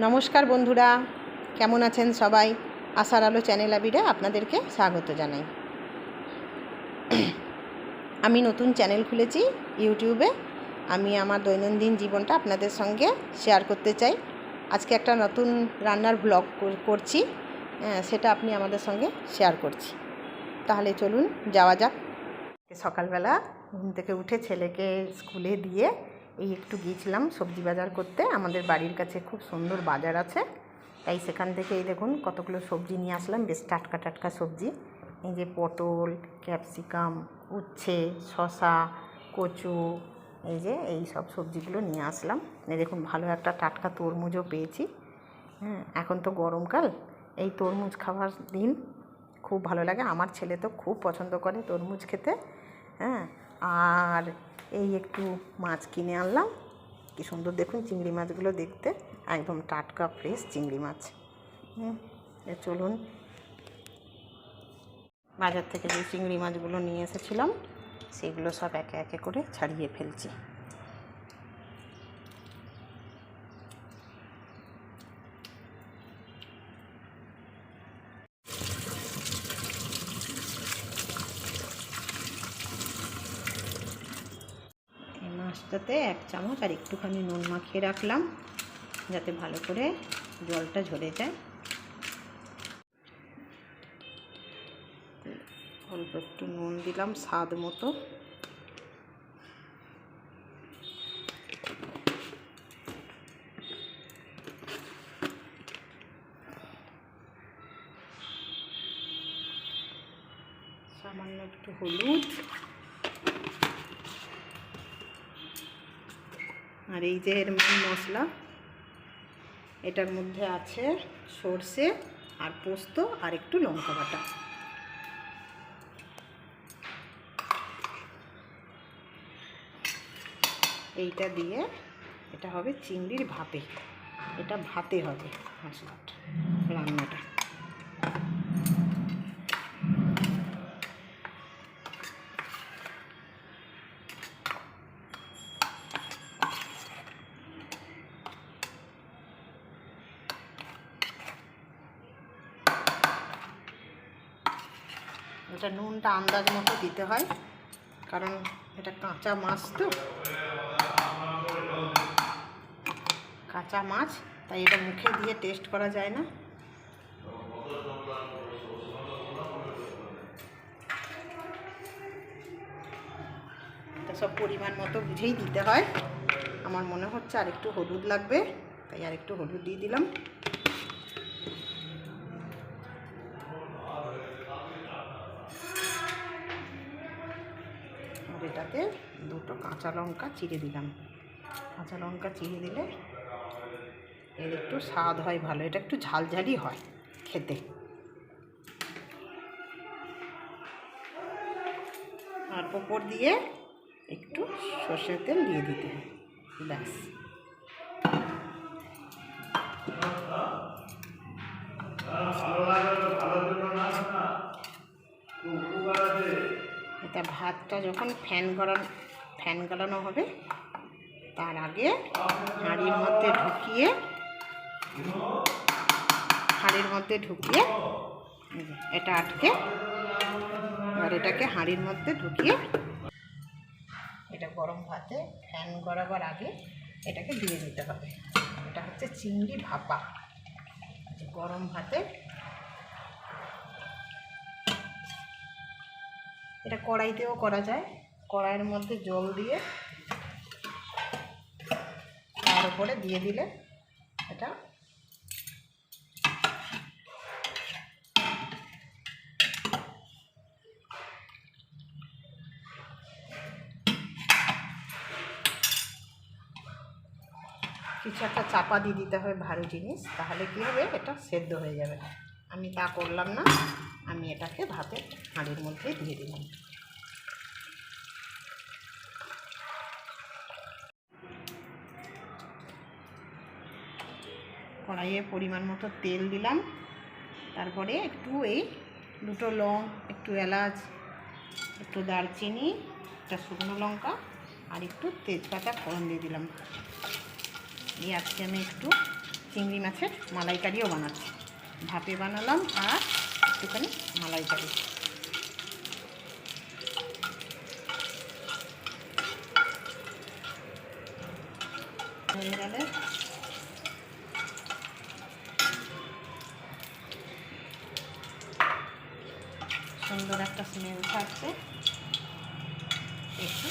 নমস্কার বন্ধুরা, কেমন আছেন সবাই? আশার আলো চ্যানেল আবিরে আপনাদেরকে স্বাগত জানাই। আমি নতুন চ্যানেল খুলেছি ইউটিউবে। আমি আমার দৈনন্দিন জীবনটা আপনাদের সঙ্গে শেয়ার করতে চাই। আজকে একটা নতুন রান্নার ব্লগ করছি, সেটা আপনি আমাদের সঙ্গে শেয়ার করছি। তাহলে চলুন যাওয়া যাক। সকালবেলা ঘুম থেকে উঠে ছেলেকে স্কুলে দিয়ে এই একটু গিয়েছিলাম সবজি বাজার করতে। আমাদের বাড়ির কাছে খুব সুন্দর বাজার আছে, তাই সেখান থেকে এই দেখুন কতগুলো সবজি নিয়ে আসলাম, বেশ টাটকা টাটকা সবজি। এই যে পটল, ক্যাপসিকাম, উচ্ছে, শসা, কচু, এই সব সবজিগুলো নিয়ে আসলাম। এই দেখুন ভালো একটা টাটকা তরমুজও পেয়েছি। এখন তো গরমকাল, এই তরমুজ খাওয়ার দিন, খুব ভালো লাগে। আমার ছেলে তো খুব পছন্দ করে তরমুজ খেতে। আর এই একটু মাছ কিনে আনলাম। কি সুন্দর দেখুন চিংড়ি মাছগুলো দেখতে, একদম টাটকা ফ্রেশ চিংড়ি মাছ। চলুন বাজার থেকে যে চিংড়ি মাছগুলো নিয়ে এসেছিলাম সেগুলো সব একে একে করে ছাড়িয়ে ফেলছি। মাছটাতে 1 চামচ আর একটুখানি নুন মাখিয়ে রাখলাম, যাতে ভালো করে জলটা ঝরে যায়। অল্প একটু নুন দিলাম স্বাদ মতো। সামান্য একটু হলুদ। আর এই যে এর মেন মশলা, এটার মধ্যে আছে সর্ষে আর পোস্ত আর একটু লঙ্কা বাটা। এইটা দিয়ে এটা হবে চিংড়ির ভাপে, এটা ভাতে হবে মশলাটা, রান্নাটা। এটা নুনটা আন্দাজ মতো দিতে হয়, কারণ এটা কাঁচা মাছ তো, কাঁচা মাছ, তাই এটা মুখে দিয়ে টেস্ট করা যায় না। এটা সব পরিমাণ মতো বুঝেই দিতে হয়। আমার মনে হচ্ছে আর একটু হলুদ লাগবে, তাই আর একটু হলুদ দিয়ে দিলাম। আর এটাতে 2টো কাঁচা লঙ্কা চিড়ে দিলাম। কাঁচা লঙ্কা চিড়ে দিলে এর একটু স্বাদ হয় ভালো, এটা একটু ঝালঝালি হয় খেতে। আর ওপর দিয়ে একটু সর্ষের তেল দিয়ে দিতে হয়, ব্যাস। এটা ভাতটা যখন ফ্যান গলানো হবে, তার আগে হাঁড়ির মধ্যে ঢুকিয়ে এটা আটকে, আর এটাকে হাঁড়ির মধ্যে ঢুকিয়ে এটা গরম ভাতে ফ্যান গড়াবার আগে এটাকে দিয়ে দিতে হবে। এটা হচ্ছে চিংড়ি ভাপা। গরম ভাতে এটা কড়াইতেও করা যায়, কড়াইয়ের মধ্যে জল দিয়ে তার উপরে দিয়ে দিলে এটা কিছু একটা চাপা দিয়ে দিতে হবে, ভারী জিনিস, তাহলে কী হবে, এটা সেদ্ধ হয়ে যাবে। আমি তা করলাম না, আমি এটাকে ভাতের হাঁড়ির মধ্যে দিয়ে দিলাম। কড়াইয়ে পরিমাণ মতো তেল দিলাম, তারপরে একটু এই 2টো লং, একটু এলাচ, একটু দারচিনি, একটা শুকনো লঙ্কা আর একটু তেজপাতা ফোড়ন দিয়ে দিলাম। দিয়ে আজকে আমি একটু চিংড়ি মাছের মালাইকারিও বানাচ্ছি। ভাপে বানালাম আর একটুখানি মালাইকারি। হয়ে গেলে সুন্দর একটা স্মেল থাকছে। একটু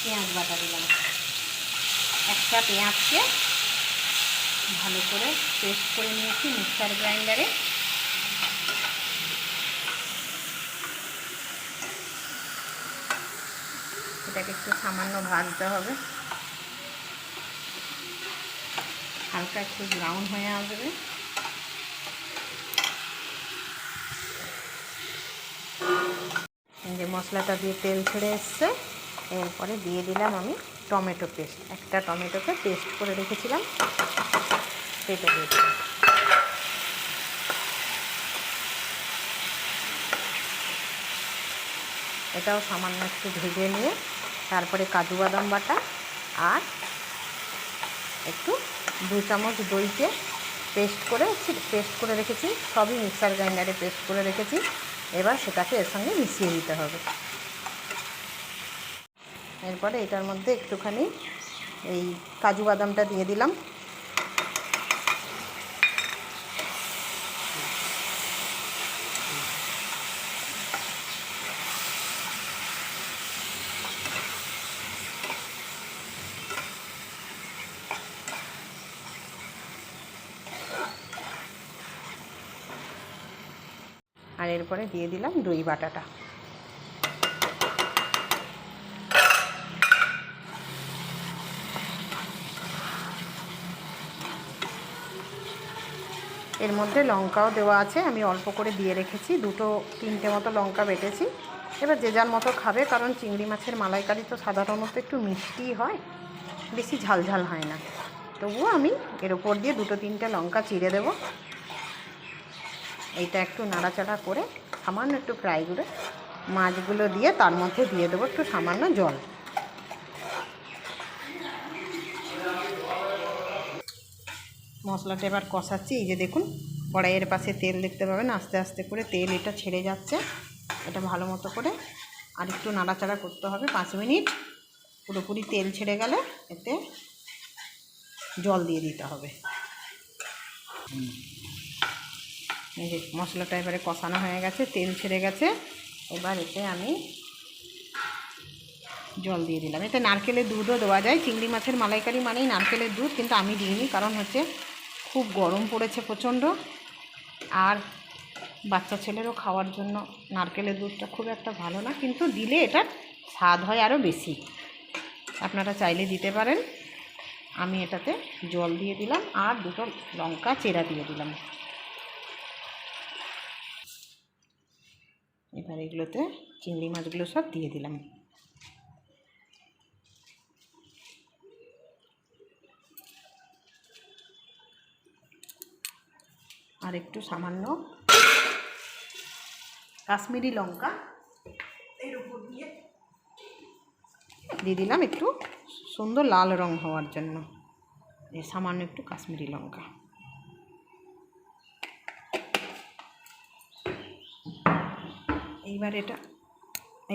পেঁয়াজ বাটা দিলাম। একটা পেঁয়াজকে ভালো করে পেস্ট করে নিয়েছি মিক্সার গ্রাইন্ডারে। এটাকে একটু সামান্য ভাজতে হবে, হালকা একটু ব্রাউন হয়ে আসবে। যে মশলাটা দিয়ে তেল ছেড়ে এসছে, এরপরে দিয়ে দিলাম আমি টমেটো পেস্ট। একটা টমেটোকে পেস্ট করে রেখেছিলাম, সেটা দিয়ে দিলাম। এটাও সামান্য একটু ভেজে নিয়ে তারপরে কাজু বাদাম বাটা আর একটু 2 চামচ দইকে পেস্ট করে রেখেছি। সবই মিক্সার গ্রাইন্ডারে পেস্ট করে রেখেছি। এবার সেটাকে এর সঙ্গে মিশিয়ে দিতে হবে। এরপরে এটার মধ্যে একটুখানি এই কাজু বাদামটা দিয়ে দিলাম। আর এরপরে দিয়ে দিলাম দই বাটাটা। এর মধ্যে লঙ্কাও দেওয়া আছে, আমি অল্প করে দিয়ে রেখেছি। 2-3টে মতো লঙ্কা বেটেছি। এবার যে যার মতো খাবে, কারণ চিংড়ি মাছের মালাইকারি তো সাধারণত একটু মিষ্টি হয়, বেশি ঝালঝাল হয় না। তবুও আমি এর ওপর দিয়ে 2-3টে লঙ্কা চিড়ে দেব। এইটা একটু নাড়াচাড়া করে সামান্য একটু ফ্রাই করে মাছগুলো দিয়ে তার মধ্যে দিয়ে দেবো একটু সামান্য জল। মশলাটা এবার কষাচ্ছি। এই যে দেখুন, কড়াইয়ের পাশে তেল দেখতে পাবেন, আস্তে আস্তে করে তেল এটা ছেড়ে যাচ্ছে। এটা ভালো মতো করে আর একটু নাড়াচাড়া করতে হবে 5 মিনিট। পুরোপুরি তেল ছেড়ে গেলে এতে জল দিয়ে দিতে হবে। এই যে মশলাটা এবারে কষানো হয়ে গেছে, তেল ছেড়ে গেছে। এবার এতে আমি জল দিয়ে দিলাম। এতে নারকেলের দুধও দেওয়া যায়। চিংড়ি মাছের মালাইকারি মানেই নারকেলের দুধ, কিন্তু আমি দিইনি, কারণ হচ্ছে খুব গরম পড়েছে প্রচণ্ড। আর বাচ্চা ছেলেরও খাওয়ার জন্য নারকেলের দুধটা খুব একটা ভালো না, কিন্তু দিলে এটার স্বাদ হয় আরও বেশি। আপনারা চাইলে দিতে পারেন। আমি এটাতে জল দিয়ে দিলাম আর 2টো লঙ্কা চেরা দিয়ে দিলাম। এবার এগুলোতে চিংড়ি মাছগুলো সব দিয়ে দিলাম। আর একটু সামান্য কাশ্মীরি লঙ্কা এর উপর দিয়ে দিলাম, একটু সুন্দর লাল রং হওয়ার জন্য। এই সামান্য একটু কাশ্মীরি লঙ্কা।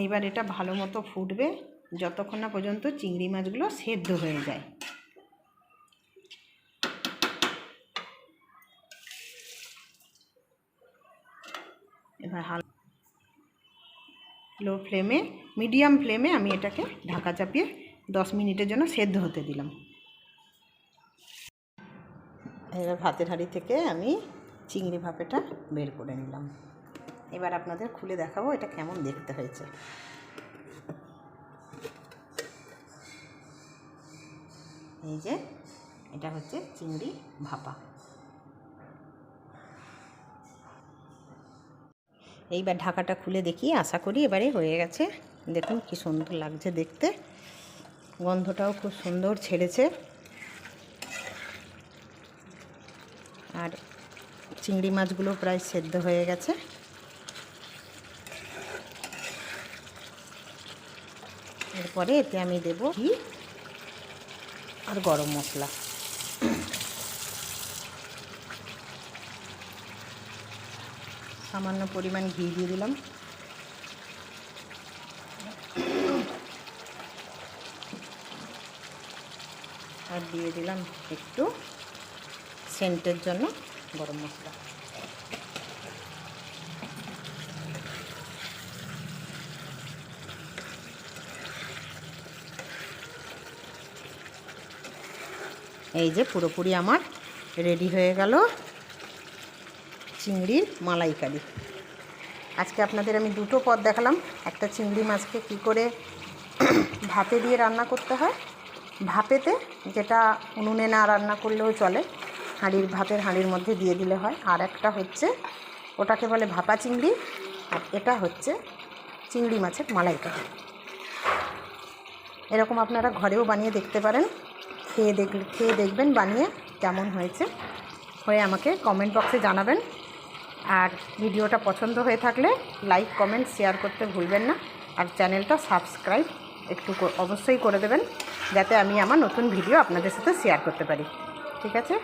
এইবার এটা ভালো মতো ফুটবে যতক্ষণ না পর্যন্ত চিংড়ি মাছগুলো সেদ্ধ হয়ে যায়। এবার লো ফ্লেমে, মিডিয়াম ফ্লেমে আমি এটাকে ঢাকা চাপিয়ে 10 মিনিটের জন্য সেদ্ধ হতে দিলাম। এবার ভাতের হাঁড়ি থেকে আমি চিংড়ি ভাপেটা বের করে নিলাম। এবার আপনাদের খুলে দেখাবো এটা কেমন দেখতে হয়েছে। এই যে এটা হচ্ছে চিংড়ি ভাপা। এইবার ঢাকাটা খুলে দেখি, আশা করি এবারে হয়ে গেছে। দেখুন কি সুন্দর লাগছে দেখতে, গন্ধটাও খুব সুন্দর ছেড়েছে। আর চিংড়ি মাছগুলো প্রায় সেদ্ধ হয়ে গেছে। এরপরে এতে আমি দেব ঘি আর গরম মশলা। সামান্য পরিমাণ ঘি দিয়ে দিলাম। আর দিয়ে দিলাম একটু সেন্টের জন্য গরম মশলা। এই যে পুরোপুরি আমার রেডি হয়ে গেল চিংড়ির মালাইকারি। আজকে আপনাদের আমি দুটো পদ দেখালাম। একটা চিংড়ি মাছকে কী করে ভাপে দিয়ে রান্না করতে হয়, ভাপেতে, যেটা উনুনে না রান্না করলেও চলে, ভাতের হাঁড়ির মধ্যে দিয়ে দিলে হয়। আর একটা হচ্ছে ওটাকে বলে ভাপা চিংড়ি, আর এটা হচ্ছে চিংড়ি মাছের মালাইকারি। এরকম আপনারা ঘরেও বানিয়ে দেখতে পারেন। খেয়ে দেখবেন বানিয়ে কেমন হয়েছে, হয়ে আমাকে কমেন্ট বক্সে জানাবেন। আর ভিডিওটা পছন্দ হয়ে থাকলে লাইক, কমেন্ট, শেয়ার করতে ভুলবেন না। আর চ্যানেলটা সাবস্ক্রাইব একটু অবশ্যই করে দেবেন, যাতে আমি আমার নতুন ভিডিও আপনাদের সাথে শেয়ার করতে পারি। ঠিক আছে,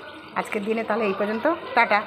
আজকের দিনে তাহলে এই পর্যন্ত। টাটা।